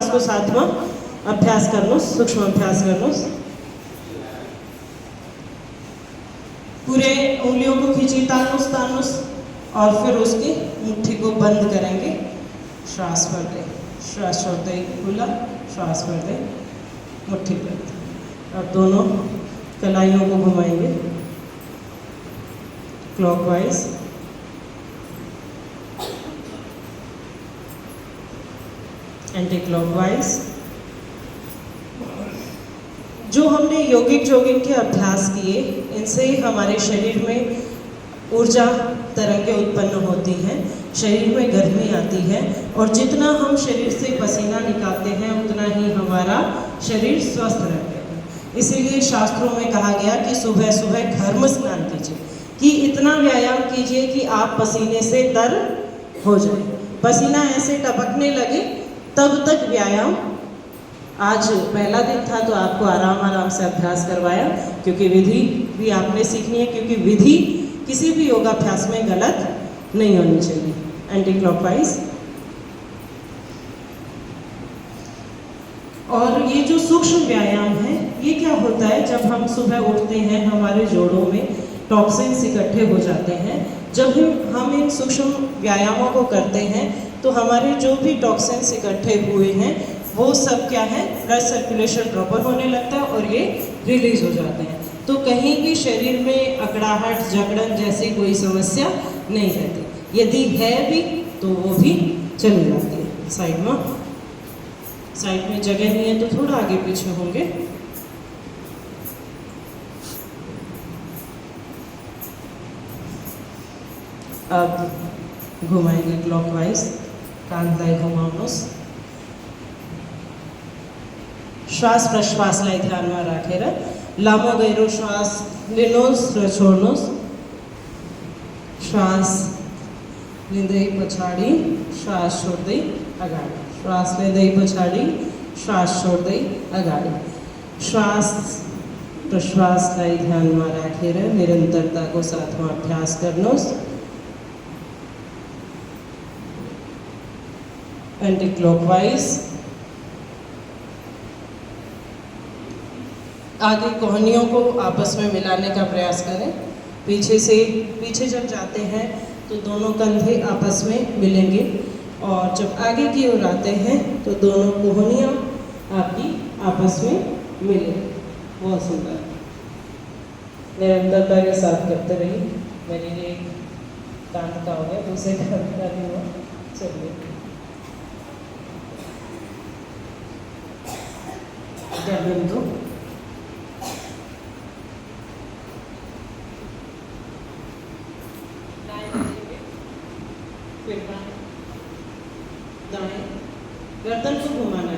को साथ में अभ्यास करनो, सूक्ष्म अभ्यास करनो। पूरे उंगलियों को खींची, तानुस तानुस, और फिर उसकी मुट्ठी को बंद करेंगे। श्वास भर दे, श्वास छोड़ दे, खुला, श्वास भर दे, मुट्ठी बंद। और दोनों कलाइयों को घुमाएंगे क्लॉकवाइज। Anti clockwise. जो हमने योगिक जोगिंग के अभ्यास किए, इनसे हमारे शरीर में ऊर्जा तरंगें उत्पन्न होती हैं, शरीर में गर्मी आती है, और जितना हम शरीर से पसीना निकालते हैं उतना ही हमारा शरीर स्वस्थ रहता है। इसीलिए शास्त्रों में कहा गया कि सुबह सुबह घर्म स्नान कीजिए, कि इतना व्यायाम कीजिए कि आप पसीने से तर हो जाए, पसीना ऐसे टपकने लगे, तब तक व्यायाम। आज पहला दिन था तो आपको आराम आराम से अभ्यास करवाया, क्योंकि विधि भी आपने सीखनी है, क्योंकि विधि किसी भी योगाभ्यास में गलत नहीं होनी चाहिए। Anti clockwise. और ये जो सूक्ष्म व्यायाम है, ये क्या होता है, जब हम सुबह उठते हैं हमारे जोड़ों में टॉक्सिन्स इकट्ठे हो जाते हैं। जब हम इन सूक्ष्म व्यायामों को करते हैं तो हमारे जो भी टॉक्सिन्स इकट्ठे हुए हैं वो सब क्या है, ब्लड सर्कुलेशन प्रॉपर होने लगता है और ये रिलीज हो जाते हैं। तो कहीं भी शरीर में अकड़ाहट, जकड़न जैसी कोई समस्या नहीं रहती। यदि है भी तो वो भी चली जाती है। साइड में जगह नहीं है तो थोड़ा आगे पीछे होंगे। अब घुमाएंगे क्लॉकवाइज। कांताई घुमावनोस। श्वास प्रश्वास लाइ ध्यान में राखे रह। लांबो गहरो श्वास लेनोस, छोड़नोस। श्वास लींदे पछाड़ी, श्वास छोड़ दई अगाड़ी। श्वास लींदे पछाड़ी, श्वास छोड़ दई अगाड़ी। श्वास प्रश्वास लाइ ध्यान में राखे रह। निरंतरता को साथ में अभ्यास करनोस। Anti clockwise. आगे कोहनियों को आपस में मिलाने का प्रयास करें। पीछे जब जाते हैं तो दोनों कंधे आपस में मिलेंगे, और जब आगे की ओर आते हैं तो दोनों कोहनियाँ आपकी आपस में मिलेंगी। बहुत सुंदर। निरंतरता के साथ करते रहिए। मेरे लिए कांध का हो गया, दूसरे कांध का भी हुआ। चलिए गर्दन को फिर दाएं, गर्दन को घुमाना है।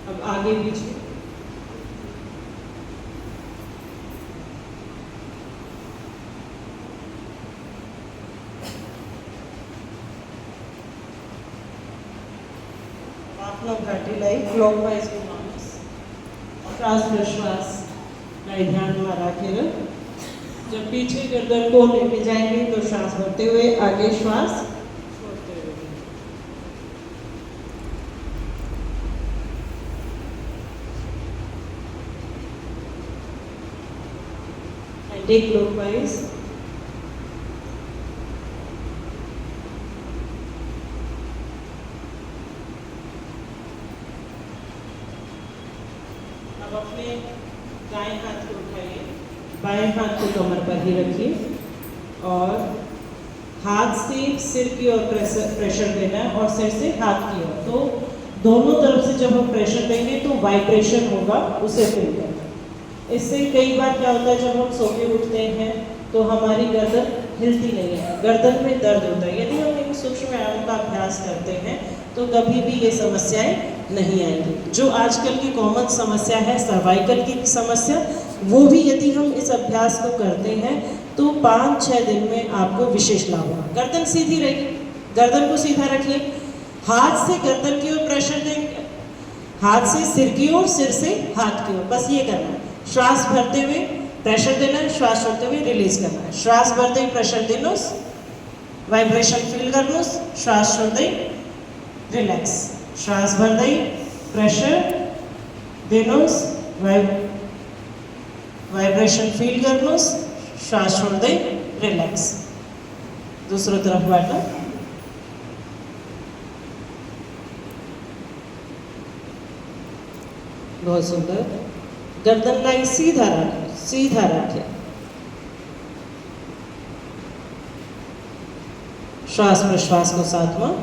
अब आगे पीछे। घाटी लाई क्लॉकवाइज घुमाना। श्वास प्रश्वास लाई ध्यान में राखे रह। जब पीछे गर्दन को लेके जाएंगे तो श्वास भरते हुए आगे, श्वास छोड़ते हुए। Anti clockwise. अपने दाएं हाथ को उठाइए, बाएं हाथ को कमर पर ही रखिए, और हाथ से सिर की ओर प्रेशर देना है और सिर से हाथ की ओर। तो दोनों तरफ से जब हम प्रेशर देंगे तो वाइब्रेशन होगा, उसे फील करना। इससे कई बार क्या होता है, जब हम सो के उठते हैं तो हमारी गर्दन हिलती नहीं है, गर्दन में दर्द होता है। यदि हम इन सूक्ष्म व्यायाम का अभ्यास करते हैं तो कभी भी ये समस्याएं नहीं आएंगी। जो आजकल की कॉमन समस्या है, सर्वाइकल की समस्या, वो भी यदि हम इस अभ्यास को करते हैं तो 5-6 दिन में आपको विशेष लाभ होगा। गर्दन सीधी रहेगी, गर्दन को सीधा रखिए, हाथ से गर्दन की ओर प्रेशर देंगे, हाथ से सिर की ओर, सिर से हाथ की ओर, बस ये करना है। श्वास भरते हुए प्रेशर देना है, श्वास छोड़ते हुए रिलीज करना है. श्वास भरते ही प्रेशर देनोस, वाइब्रेशन फील करनोस, श्वास छोड़ते ही रिलैक्स. श्वास भरते ही प्रेशर देनोस, वाइब्रेशन फील करनोस, श्वास छोड़ते ही रिलैक्स. दूसरी तरफ बैठो. बहुत सुंदर. गर्दन लाइन सीधा रखें, सीधा रखें. श्वास प्रश्वास को साथ में.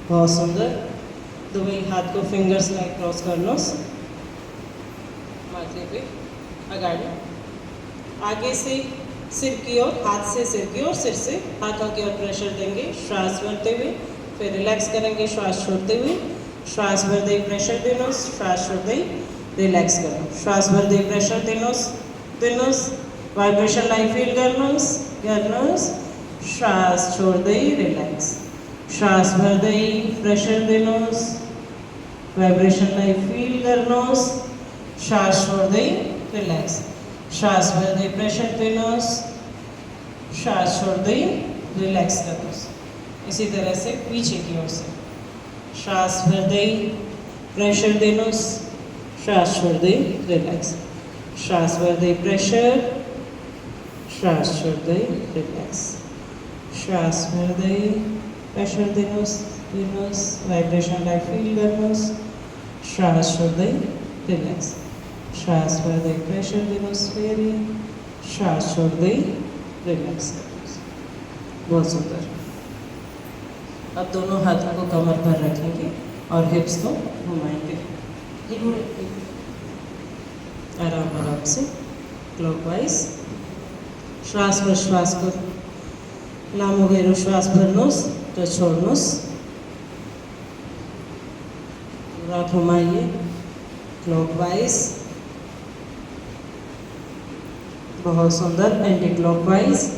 बहुत सुंदर. दोनों हाथ को फिंगर्स लाइक क्रॉस करना. माथे पे आगे आगे से सिर की ओर, हाथ से सिर की ओर, सिर से हाथों की ओर प्रेशर देंगे. श्वास भरते हुए फिर रिलैक्स करेंगे. श्वास छोड़ते हुए श्वास भरते ही प्रेशर देनोस, श्वास छोड़ते ही रिलैक्स करो. श्वास भरते ही प्रेशर देनोस, देनोस, वाइब्रेशन लाइक फील करनोस, करनोस, श्वास छोड़ते ही रिलैक्स. श्वास भरते ही प्रेशर देनोस, वाइब्रेशन लाइक फील करनोस, श्वास छोड़ते ही रिलैक्स. श्वास भरते ही प्रेशर देनोस, श्वास छोड़ते ही रिलैक्स करनोस. इसी तरह से पीछे की ओर से श्वास भरते ही प्रेशर देनोस, श्वास छोड़ते ही रिलैक्स. श्वास भरते ही प्रेशर, श्वास छोड़ते ही रिलैक्स. श्वास भरते ही प्रेशर देनोस, देनोस, वाइब्रेशन लाइक फील करनोस, श्वास छोड़ते ही रिलैक्स. श्वास भरते ही प्रेशर देनोस, फेरी, श्वास छोड़ते ही रिलैक्स करनोस. बहुत सुंदर. अब दोनों हाथों को कमर पर रखेंगे और हिप्स को घुमाएंगे. आराम आराम से क्लॉकवाइज. श्वास प्रश्वास को लामो गहरो श्वास भरनोस तो छोड़नोस. पूरा घुमाइए क्लॉकवाइज. बहुत सुंदर. Anti clockwise.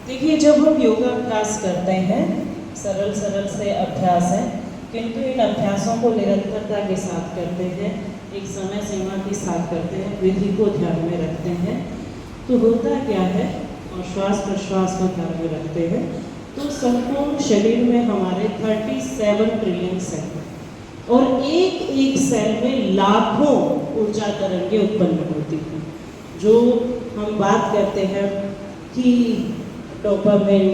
देखिए, जब हम योगा अभ्यास करते हैं, सरल सरल से अभ्यास है, किंतु इन अभ्यासों को निरंतरता के साथ करते हैं, एक समय सीमा के साथ करते हैं, विधि को ध्यान में रखते हैं, तो होता क्या है, और श्वास प्रश्वास को ध्यान में रखते हैं, तो संपूर्ण शरीर में हमारे 37 ट्रिलियन सेल हैं और एक एक सेल में लाखों ऊर्जा तरंगें उत्पन्न होती हैं. जो हम बात करते हैं कि डोपामिन,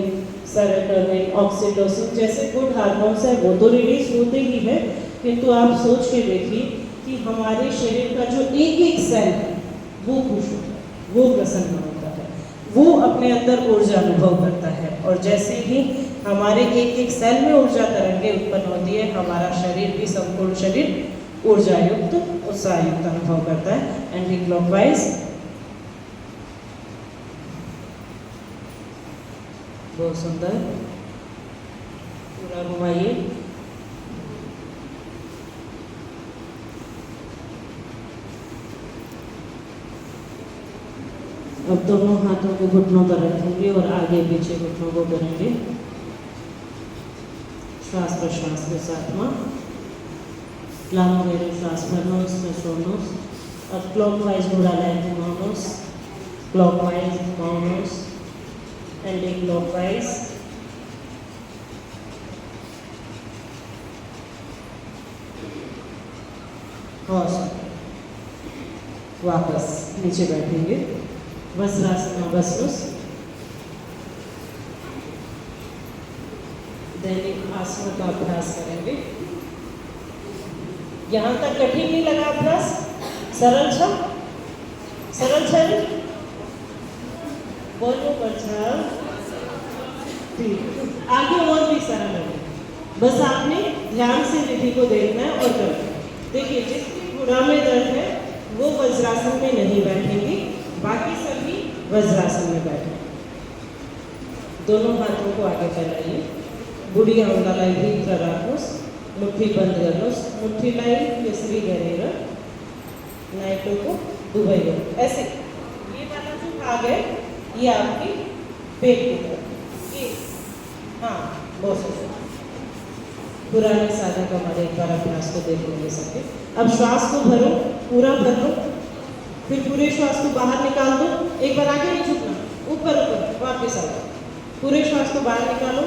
सेरोटोनिन, ऑक्सीटोसिन जैसे गुड हार्मोन्स है, वो तो रिलीज होते ही है, किंतु आप सोच के देखिए कि हमारे शरीर का जो एक एक सेल है वो खुश होता है, वो प्रसन्न होता है, वो अपने अंदर ऊर्जा अनुभव करता है. और जैसे ही हमारे एक एक सेल में ऊर्जा तरंगें उत्पन्न होती है, हमारा शरीर भी, संपूर्ण शरीर ऊर्जा युक्त, उत्साह युक्त अनुभव करता है. Anti clockwise. बहुत सुंदर. पूरा घुमाइए. अब दोनों हाथों को घुटनों पर रखेंगे और आगे पीछे घुटनों को करेंगे. श्वास प्रश्वास के साथ में लामो गहरो श्वास भरनोस में छोड़नोस. और क्लॉकवाइज घुड़ा लाइन घुमाओनोस, क्लॉकवाइज घुमाओनोस, एंटी क्लॉकवाइज. और वापस नीचे बैठेंगे. वज्रासन में बसनोस. दैनिक आसनों का अभ्यास करेंगे. यहाँ तक कठिन नहीं लगा अभ्यास? सरल छ? सरल छ? बोलो बच्चा. ठीक. आगे और भी सरल है, बस आपने ध्यान से विधि को देखना है और करना है. देखिए, जिसकी घुड़ा में दर्द है वो वज्रासन में नहीं बैठेंगे, बाकी सभी वज्रासन में बैठे. दोनों हाथों को आगे फैलाइए. बुढ़ी आंगला लाई भीतर राखोस, मुट्ठी बंद करनोस. मुट्ठी लाई केसरी गरेगा, नाइटों को दुबई ऐसे. ये वाला जो भाग है ये आपकी पेट की तरफ. ये हाँ, बहुत पुराने साधक हमारे एक बार अभ्यास को देख लेंगे सबके। अब श्वास को भरो, पूरा भर लो, फिर पूरे श्वास को बाहर निकाल दो। एक बार आगे नहीं झुकना, ऊपर ऊपर वापस आओ, पूरे श्वास को बाहर निकालो,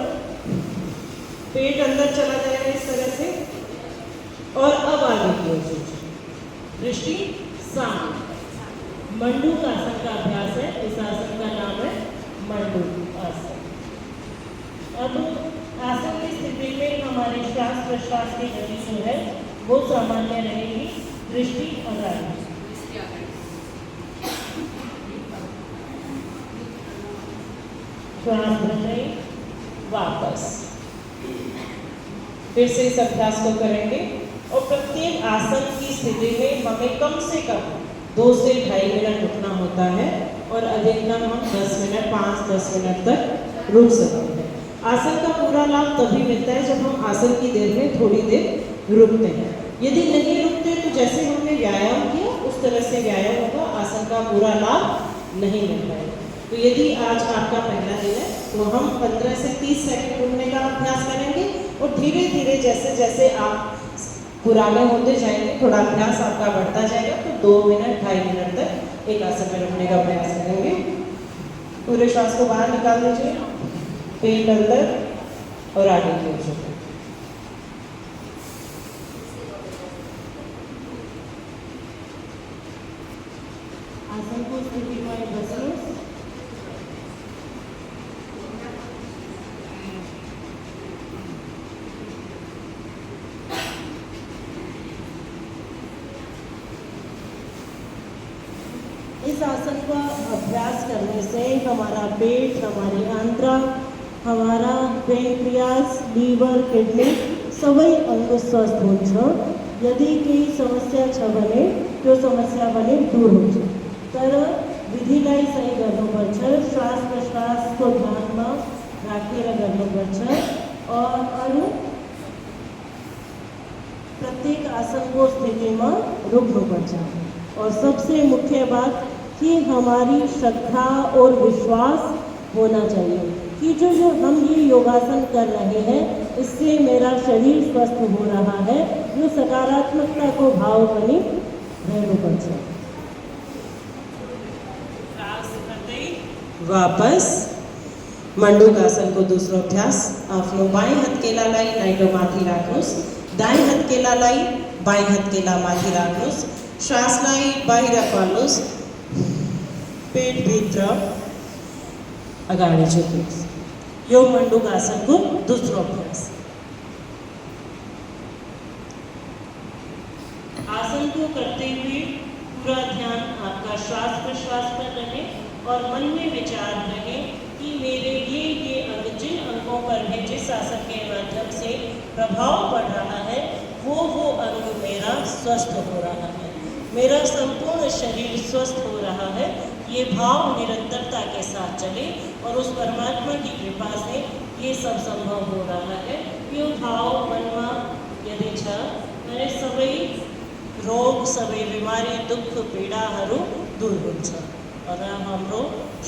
पेट अंदर चला जाएगा इस तरह से। और अब आगे की ओर सोचो, दृष्टि सामने। मंडूक आसन का अभ्यास है, इस आसन का नाम है मंडूक आसन। अब आसन की स्थिति में हमारे श्वास प्रश्वास की गति जो है वो सामान्य रहेगी, दृष्टि और आगे। श्वास भरने वापस, फिर से इस अभ्यास को करेंगे। और प्रत्येक आसन की स्थिति में हमें कम से कम 2 से 2.5 मिनट रुकना होता है और अधिकतम हम 10 मिनट 5-10 मिनट तक रुक सकते हैं। आसन का पूरा लाभ तभी मिलता है जब हम आसन की देर में थोड़ी देर रुकते हैं। यदि नहीं रुकते तो जैसे हमने व्यायाम किया उस तरह से व्यायाम होगा, आसन का पूरा लाभ नहीं मिल पाएगा। तो यदि आज आपका पहला दिन है तो हम 15 से 30 सेकंड रुकने का अभ्यास करेंगे और धीरे धीरे जैसे जैसे आप पुराने होते जाएंगे, थोड़ा अभ्यास आपका बढ़ता जाएगा, तो 2 मिनट 2.5 मिनट तक एक आसन में रुकने का प्रयास करेंगे। पूरे श्वास को बाहर निकाल दीजिए, पेट अंदर और आगे की ओर झुकें। आसन को स्थिति में बसो। इस आसन का अभ्यास करने से हमारा पेट, हमारी आंत्रा, हमारा पेनक्रियास, लीवर, किडनी सभी अंग स्वस्थ हो छ। यदि कोई समस्या छ भने त्यो समस्या भने दूर हुन्छ। तर विधिलाई सही गर्नुपर्छ, श्वास प्रश्वासको ध्यानमा राखेर गर्नुपर्छ और अरू प्रत्येक आसन को स्थिति में रुकनुपर्छ। और सबसे मुख्य बात कि हमारी श्रद्धा और विश्वास होना चाहिए कि जो हम ये योगासन कर रहे हैं इससे मेरा शरीर स्वस्थ हो रहा है, जो सकारात्मकता को भाव बनी रहनुपर्छ। वापस मंडूक आसन को दूसरो अभ्यास। आफ्नो बाई हत्केलालाई नाइटो माथि राख्नुस्, दाई हत्केलालाई बाई हत्केला माथि राख्नुस्, श्वासलाई बाहिर फाल्नुस्, पेट भित्र अगाडि झुक्नुस्। यो मंडूक आसन को दूसरो अभ्यास। आसन को करते हुए पूरा ध्यान आपका श्वास प्रश्वास पर रहे और मन में विचार रहे कि मेरे ये अंग जिन अंगों पर है, जिस आसन के माध्यम से प्रभाव पड़ रहा है वो अंग मेरा स्वस्थ हो रहा है, मेरा संपूर्ण शरीर स्वस्थ हो रहा है। ये भाव निरंतरता के साथ चले और उस परमात्मा की कृपा से ये सब संभव हो रहा है। यो भाव मनमा यदि छ भने सबै रोग, सबै बिमारी, दुख, पीडाहरू दूर हुन्छ और हाम्रो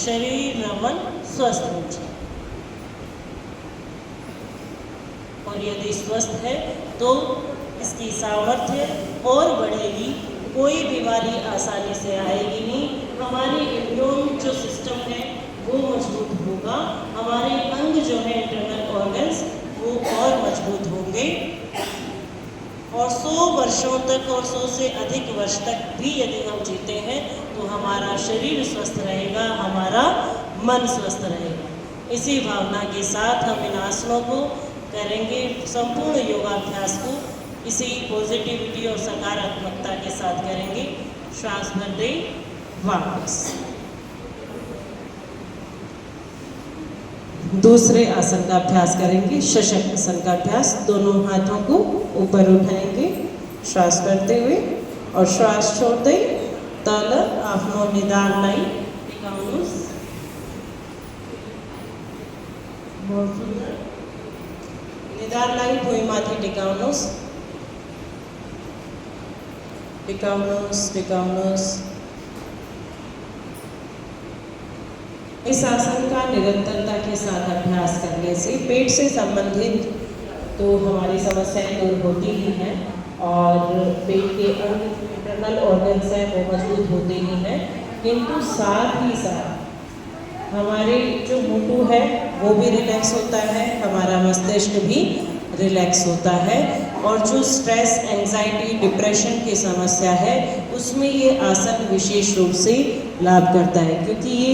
शरीर र मन स्वस्थ हुन्छ। और यदि स्वस्थ है तो इसकी सामर्थ्य और बढ़ेगी, कोई बीमारी आसानी से आएगी नहीं। हमारे इम्यून जो सिस्टम है वो मजबूत होगा, हमारे अंग जो है इंटरनल ऑर्गन्स वो और मजबूत होंगे और 100 वर्षों तक और 100 से अधिक वर्ष तक भी यदि हम जीते हैं तो हमारा शरीर स्वस्थ रहेगा, हमारा मन स्वस्थ रहेगा। इसी भावना के साथ हम इन आसनों को करेंगे, संपूर्ण योगाभ्यास को इसी पॉजिटिविटी और सकारात्मकता के साथ करेंगे। श्वास भर दे वापस। दूसरे आसन का अभ्यास करेंगे, शशक आसन का अभ्यास। दोनों हाथों को ऊपर उठाएंगे श्वास करते हुए और श्वास छोड़ते तल आफ्नो निधारलाई टिकाउनुस्। बहुत सुंदर। निधारलाई भुइँमाथि टिकाउनुस्, टिकाउनुस्, टिकाउनुस्। इस आसन का निरंतरता के साथ अभ्यास करने से पेट से संबंधित तो हमारी समस्याएं दूर होती ही हैं और पेट के अंग इंटरनल ऑर्गन्स हैं वो मजबूत होते ही हैं, किंतु साथ ही साथ हमारे जो मुटु है वो भी रिलैक्स होता है, हमारा मस्तिष्क भी रिलैक्स होता है और जो स्ट्रेस, एंजाइटी, डिप्रेशन की समस्या है उसमें ये आसन विशेष रूप से लाभ करता है, क्योंकि ये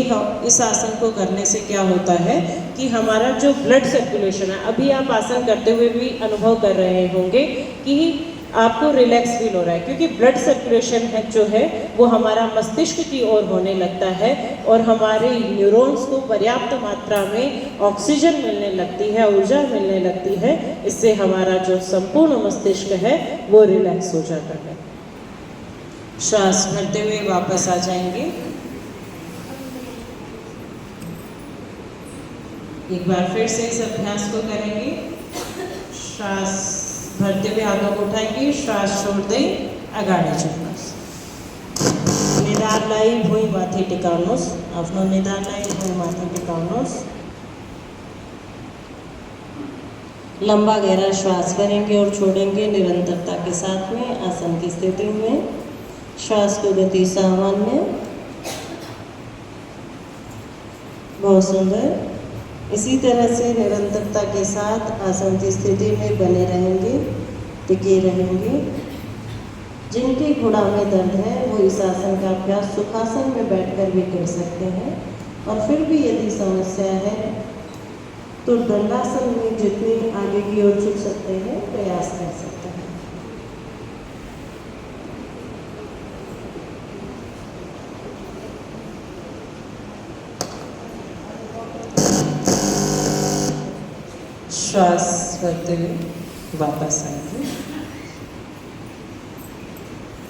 इस आसन को करने से क्या होता है कि हमारा जो ब्लड सर्कुलेशन है, अभी आप आसन करते हुए भी अनुभव कर रहे होंगे कि आपको रिलैक्स फील हो रहा है, क्योंकि ब्लड सर्कुलेशन है जो है वो हमारा मस्तिष्क की ओर होने लगता है और हमारे न्यूरॉन्स को पर्याप्त मात्रा में ऑक्सीजन मिलने लगती है, ऊर्जा मिलने लगती है। इससे हमारा जो संपूर्ण मस्तिष्क है वो रिलैक्स हो जाता है। श्वास भरते हुए वापस आ जाएंगे। एक बार फिर से इस अभ्यास को करेंगे। श्वास भरते हुए आगे उठाएंगे, श्वास छोड़ दें, आगाड़े चुकनास। निधार लाई भूई माथे टिकाउनुहोस्, आफ्नो निधार लाई भूई माथे टिकाउनुहोस्। लंबा गहरा श्वास करेंगे और छोड़ेंगे निरंतरता के साथ में आसन की स्थिति में। श्वास की गति सामान्य, बहुत सुंदर। इसी तरह से निरंतरता के साथ आसन की स्थिति में बने रहेंगे, टिके रहेंगे। जिनके घुड़ा में दर्द है वो इस आसन का अभ्यास सुखासन में बैठकर भी कर सकते हैं और फिर भी यदि समस्या है तो दंडासन में जितनी आगे की ओर झुक सकते हैं प्रयास कर सकते हैं। श्वास भरते हुए वापस आएंगे।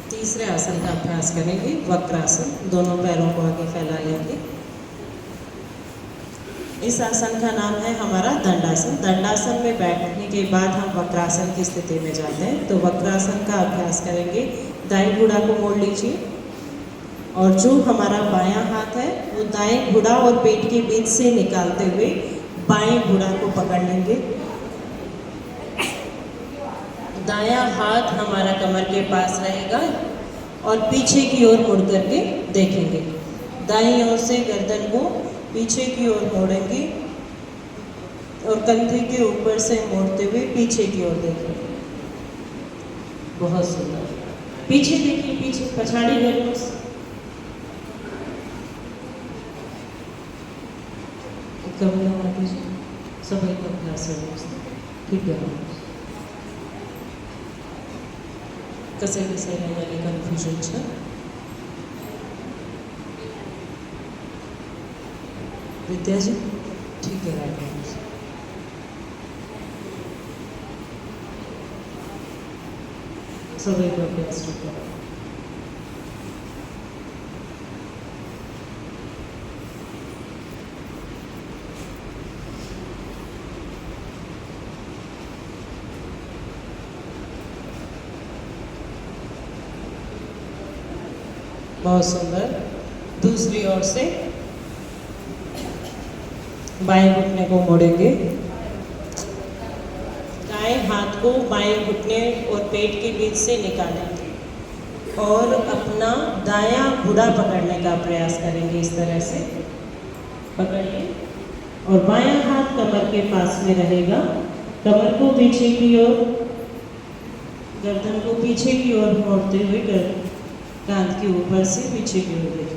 तीसरे आसन का अभ्यास करेंगे, वक्रासन। दोनों पैरों को आगे फैला लेंगे। इस आसन का नाम है हमारा दंडासन। दंडासन में बैठने के बाद हम वक्रासन की स्थिति में जाते हैं। तो वक्रासन का अभ्यास करेंगे। दाएं घुड़ा को मोड़ लीजिए और जो हमारा बायां हाथ है वो दाएं घुड़ा और पेट के बीच से निकालते हुए बाएं घुड़ा को पकड़ लेंगे। दायां हाथ हमारा कमर के पास रहेगा और पीछे की ओर मुड़ करके देखेंगे। दाईं ओर से गर्दन को पीछे की ओर मोड़ेंगे और कंधे के ऊपर से मोड़ते हुए पीछे की ओर देखेंगे। बहुत सुंदर। पीछे देखिए, पीछे पछाड़ी गर्दन कमला माता जी सबै अभ्यास ठीक गर्नु। कसै कसैलाई अहिले कन्फ्युजन छ? विद्याजी ठीक गराइदिनुहोस्। सबैको अभ्यास ठीक गराउनु। बहुत सुंदर। दूसरी ओर से बाएं घुटने को मोड़ेंगे। दाएं हाथ को बाएं घुटने और पेट के बीच से निकालेंगे और अपना दायां घुड़ा पकड़ने का प्रयास करेंगे। इस तरह से पकड़िए और बायां हाथ कमर के पास में रहेगा। कमर को पीछे की ओर, गर्दन को पीछे की ओर मोड़ते हुए कांध के ऊपर से पीछे की ओर देखेंगे।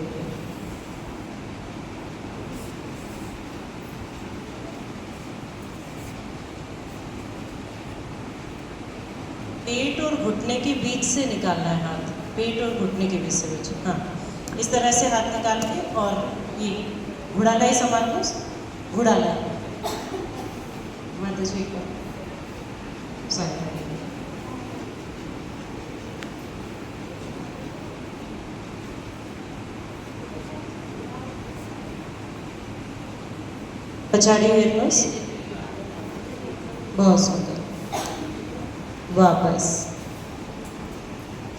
पेट और घुटने के बीच से निकालना है हाथ। पेट और घुटने के बीच से बचे। हाँ, इस तरह से हाथ निकाल के और ये घुड़ालाई संभालो। घुड़ालाई माता जी को सही पछाड़ी हेर्नुहोस्। बहुत सुंदर। वापस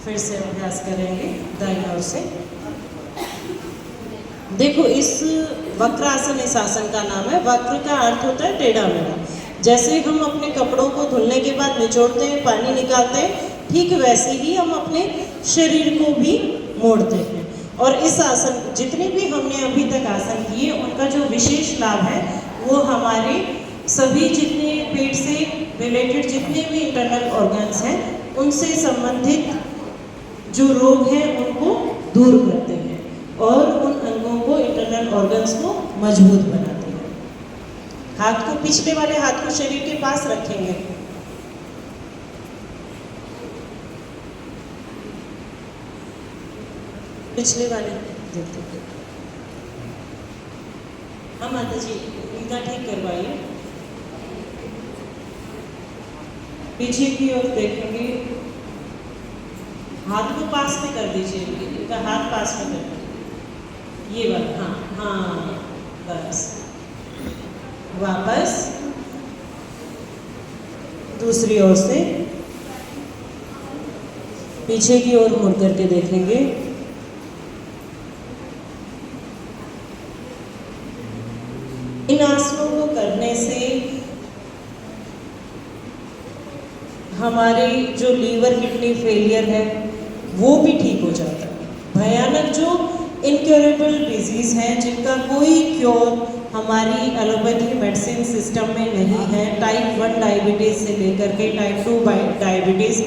फिर से अभ्यास करेंगे दाईं ओर से। देखो, इस वक्रासन इस आसन का नाम है। वक्र का अर्थ होता है टेढ़ा मेढ़ा, जैसे हम अपने कपड़ों को धुलने के बाद निचोड़ते हैं, पानी निकालते हैं, ठीक वैसे ही हम अपने शरीर को भी मोड़ते हैं। और इस आसन, जितने भी हमने अभी तक आसन किए, उनका जो विशेष लाभ है वो हमारे सभी जितने पेट से रिलेटेड जितने भी इंटरनल ऑर्गन्स हैं, उनसे संबंधित जो रोग हैं उनको दूर करते हैं और उन अंगों को, इंटरनल ऑर्गन्स को मजबूत बनाते हैं। हाथ को, पिछले वाले हाथ को शरीर के पास रखेंगे। पिछले वाले देखते हैं। हाँ माता जी, इनका ठीक करवाइए। पीछे की ओर देखेंगे, हाथ को पास में कर दीजिए, इनका हाथ पास में कर दीजिए, ये वाला। हाँ हाँ, बस वापस दूसरी ओर से पीछे की ओर मुड़ करके देखेंगे। इन आसनों को करने से हमारे जो लीवर किडनी फेलियर है वो भी ठीक हो जाता है। भयानक जो इनक्योरेबल डिजीज़ हैं जिनका कोई क्योर हमारी एलोपैथी मेडिसिन सिस्टम में नहीं है, टाइप 1 डायबिटीज़ से लेकर के टाइप 2 डायबिटीज़,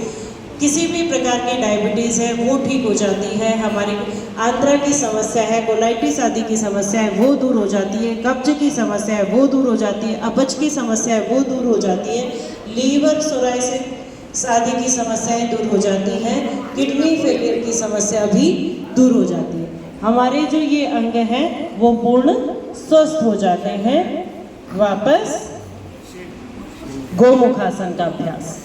किसी भी प्रकार की डायबिटीज़ है वो ठीक हो जाती है। हमारी आंद्रा की समस्या है, कोलाइटिस आदि की समस्या है वो दूर हो जाती है, कब्ज की समस्या है वो दूर हो जाती है, अपच की समस्या है वो दूर हो जाती है, लीवर सोराइसिस आदि की समस्याएं दूर हो जाती हैं, किडनी फेलियर की समस्या भी दूर हो जाती है। हमारे जो ये अंग हैं वो पूर्ण स्वस्थ हो जाते हैं। वापस गोमुखासन का अभ्यास।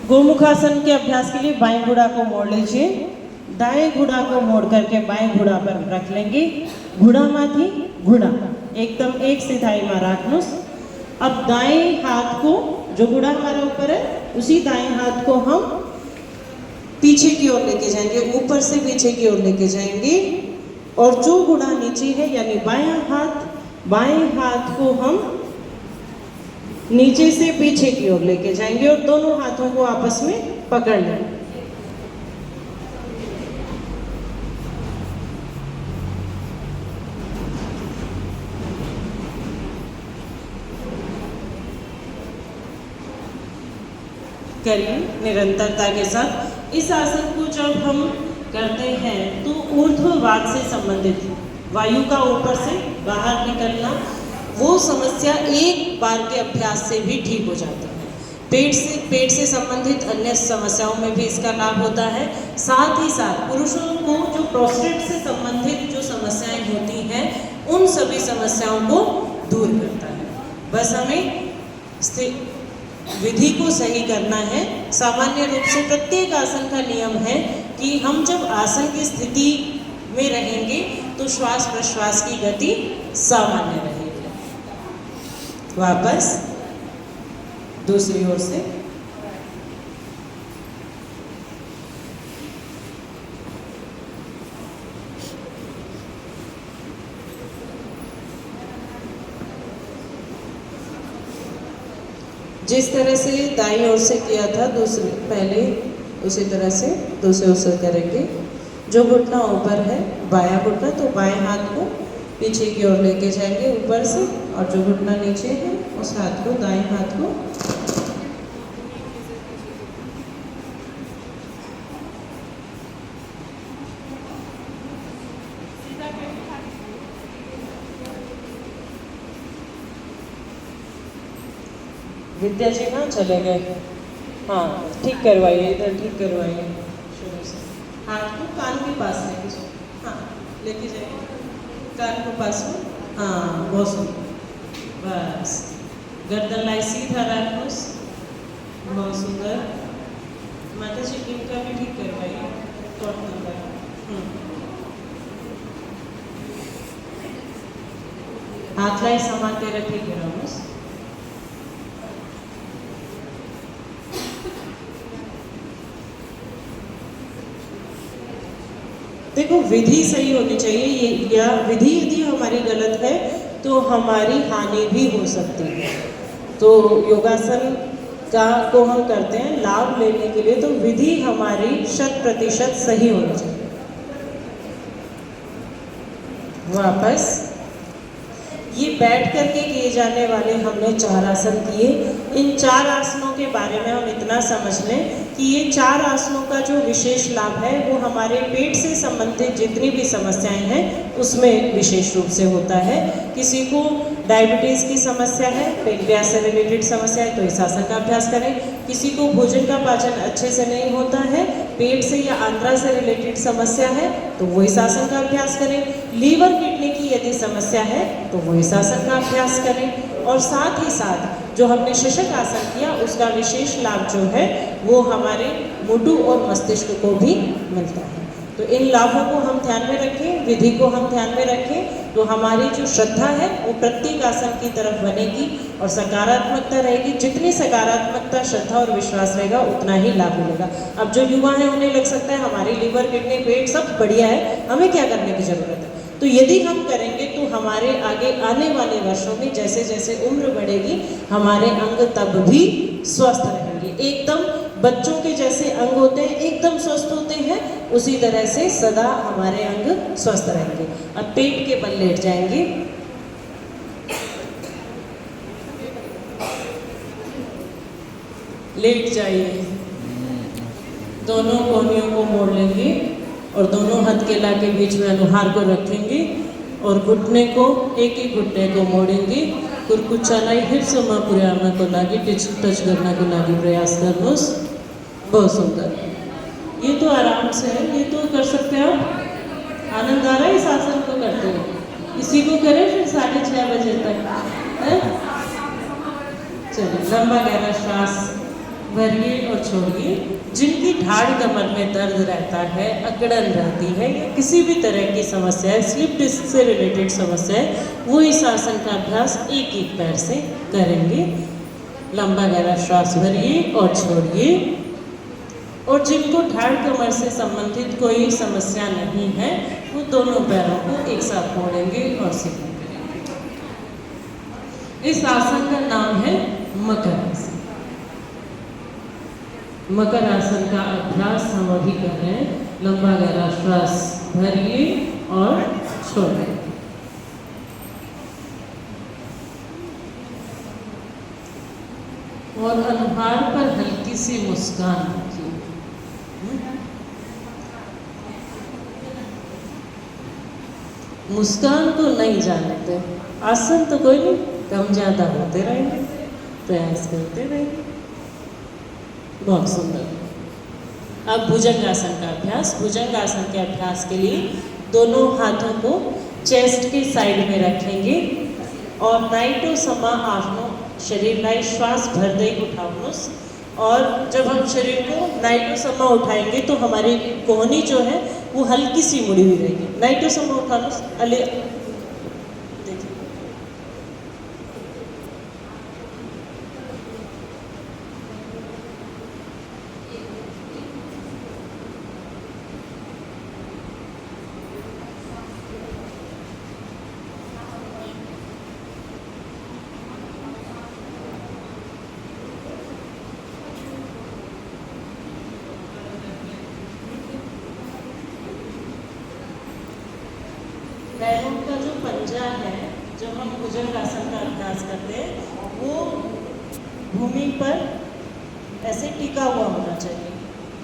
गोमुखासन के अभ्यास के लिए बाएं घुड़ा को मोड़ लीजिए, दाएं घुड़ा को मोड़ करके बाएं घुड़ा पर रख लेंगे। घुड़ा माथी घुड़ा एकदम एक सिधाई में राखनुस। अब दाएं हाथ को, जो घुड़ा हमारा ऊपर है, उसी दाएं हाथ को हम पीछे की ओर लेके जाएंगे, ऊपर से पीछे की ओर लेके जाएंगे। और जो घुड़ा नीचे है यानी बाएं हाथ को हम नीचे से पीछे की ओर लेके जाएंगे और दोनों हाथों को आपस में पकड़ लेंगे। करिए निरंतरता के साथ। इस आसन को जब हम करते हैं तो ऊर्ध्ववाद से संबंधित वायु का ऊपर से बाहर निकलना, वो समस्या एक बार के अभ्यास से भी ठीक हो जाती है। पेट से संबंधित अन्य समस्याओं में भी इसका लाभ होता है। साथ ही साथ पुरुषों को जो प्रोस्टेट से संबंधित जो समस्याएं होती हैं, उन सभी समस्याओं को दूर करता है। बस हमें विधि को सही करना है। सामान्य रूप से प्रत्येक आसन का नियम है कि हम जब आसन की स्थिति में रहेंगे तो श्वास प्रश्वास की गति सामान्य रहेगी। वापस दूसरी ओर से जिस तरह से दाईं ओर से किया था पहले, उसी तरह से दूसरी ओर से करेंगे। जो घुटना ऊपर है बायां घुटना, तो बाएं हाथ को पीछे की ओर लेके जाएंगे ऊपर से, और जो घुटना नीचे है उस हाथ को, दाएं हाथ को विद्या जी ना चले गए। हाँ ठीक करवाइए, इधर ठीक करवाइए शुरू से। हाथ को कान के पास लेके जाओ, हाँ लेके जाइए कान को पास में। हाँ बहुत सुंदर, बस गर्दन लाई सीधा रखो, बहुत सुंदर। माता जी इनका भी ठीक करवाइए, टॉप नंबर। हाथ लाई समाते रखे गिरामस। देखो विधि सही होनी चाहिए, ये या विधि यदि हमारी गलत है तो हमारी हानि भी हो सकती है। तो योगासन को हम करते हैं लाभ लेने के लिए, तो विधि हमारी 100% सही होनी चाहिए। वापस ये बैठ करके किए जाने वाले हमने 4 आसन किए। इन 4 आसनों के बारे में हम इतना समझ लें कि ये 4 आसनों का जो विशेष लाभ है वो हमारे पेट से संबंधित जितनी भी समस्याएं हैं उसमें विशेष रूप से होता है। किसी को डायबिटीज़ की समस्या है, पेनक्रियास से रिलेटेड समस्या है तो इस आसन का अभ्यास करें। किसी को भोजन का पाचन अच्छे से नहीं होता है, पेट से या आंद्रा से रिलेटेड समस्या है तो वो इस आसन का अभ्यास करें। लीवर किडनी की यदि समस्या है तो वो इस आसन का अभ्यास करें। और साथ ही साथ जो हमने शशक आसन किया उसका विशेष लाभ जो है वो हमारे मुंडू और मस्तिष्क को भी मिलता है। तो इन लाभों को हम ध्यान में रखें, विधि को हम ध्यान में रखें तो हमारी जो श्रद्धा है वो प्रत्येक आसन की तरफ बनेगी और सकारात्मकता रहेगी। जितनी सकारात्मकता, श्रद्धा और विश्वास रहेगा उतना ही लाभ मिलेगा। अब जो युवा हैं उन्हें लग सकता है हमारी लीवर, किडनी, पेट सब बढ़िया है, हमें क्या करने की ज़रूरत है। तो यदि हम करेंगे तो हमारे आगे आने वाले वर्षों में जैसे जैसे उम्र बढ़ेगी हमारे अंग तब भी स्वस्थ रहेंगे। एकदम बच्चों के जैसे अंग होते हैं एकदम स्वस्थ होते हैं, उसी तरह से सदा हमारे अंग स्वस्थ रहेंगे। अब पेट के बल लेट जाएंगे। लेट जाइए, दोनों कोहनियों को मोड़ लेंगे और दोनों हथेला के बीच में अनुहार को रखेंगे और घुटने को एक ही घुटने को मोड़ेंगे। कुरकुचालाई हिप्स पूरा को लागे टच करना को लागे प्रयास करना। बहुत सुंदर, ये तो आराम से है, ये तो कर सकते हैं आप। आनंद आ रहा है इस आसन को करते हुए। इसी को करें फिर 6:30 बजे तक है। चलिए, लंबा गहरा श्वास भरिए और छोड़िए। जिनकी ढाड़ कमर में दर्द रहता है, अकड़न रहती है या किसी भी तरह की समस्या है, स्लिप डिस्क से रिलेटेड समस्या है, वो इस आसन का अभ्यास एक एक पैर से करेंगे। लंबा गहरा श्वास भरिए और छोड़िए। और जिनको ढाड़ कमर से संबंधित कोई समस्या नहीं है वो दोनों पैरों को एक साथ मोड़ेंगे और सीधे करेंगे। इस आसन का नाम है मकर आसन। मकर आसन का अभ्यास हम अभी कर रहे हैं। लंबा गहरा श्वास भरिए और छोड़िए। और अनुहार पर हल्की सी मुस्कान रखिए। मुस्कान को नहीं जानते, आसन तो कोई नहीं, कम ज़्यादा होते रहेंगे, प्रयास करते रहेंगे। बहुत सुंदर। अब भुजंगासन का अभ्यास। भुजंगासन के अभ्यास के लिए दोनों हाथों को चेस्ट के साइड में रखेंगे और नाइटो समा आपनो शरीर लाई श्वास भर दे उठाओ। और जब हम शरीर को नाइटो समा उठाएंगे तो हमारी कोहनी जो है वो हल्की सी मुड़ी हुई रहेगी। नाइटो समा उठा लो। अले देखिए, पैरों का जो पंजा है जब हम भुजंगासन का अभ्यास करते हैं वो भूमि पर ऐसे टिका हुआ होना चाहिए।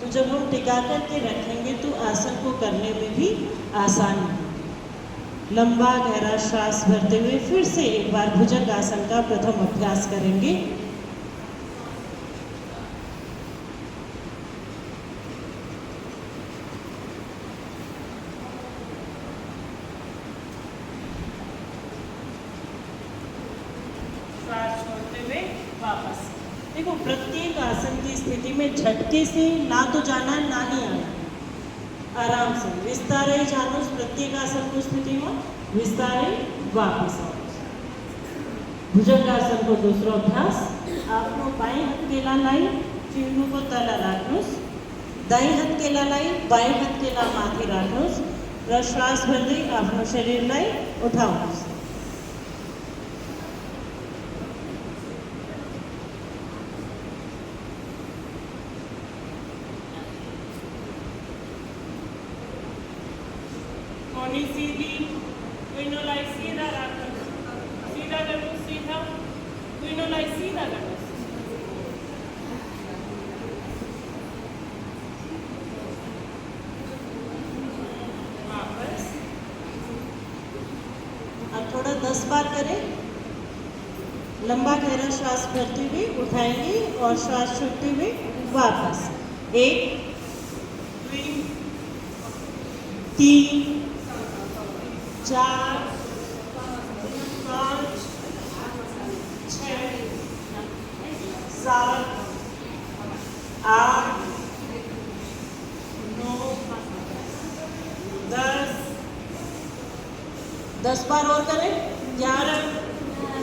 तो जब हम टिका करके रखेंगे तो आसन को करने में भी आसान होगा। लंबा गहरा श्वास भरते हुए फिर से एक बार भुजंगासन का प्रथम अभ्यास करेंगे। वापस देखो, प्रत्येक आसन की स्थिति में झटके से ना तो जाना ना ही आना। आराम से विस्तारे जानो। प्रत्येक आसन को स्थिति में विस्तारे वापस आओ। भुजंगासन को दूसरा अभ्यास। आपको बाएं हथेला लाई चिन्ह को तला राखो। दाई हथेला लाई बाएं हथेला माथे राखो। श्वास भर दे आपनो शरीर लाई उठाओ। लाई सीधा रखो, सीधा करो, सीधा दोनों लाई सीधा करो। वापस। अब थोड़ा 10 बार करें। लंबा गहरा श्वास भरते हुए उठाएंगे और श्वास छोड़ते हुए वापस। 1 2 3 4 5 6 7 8 9 10 10 बार और करें।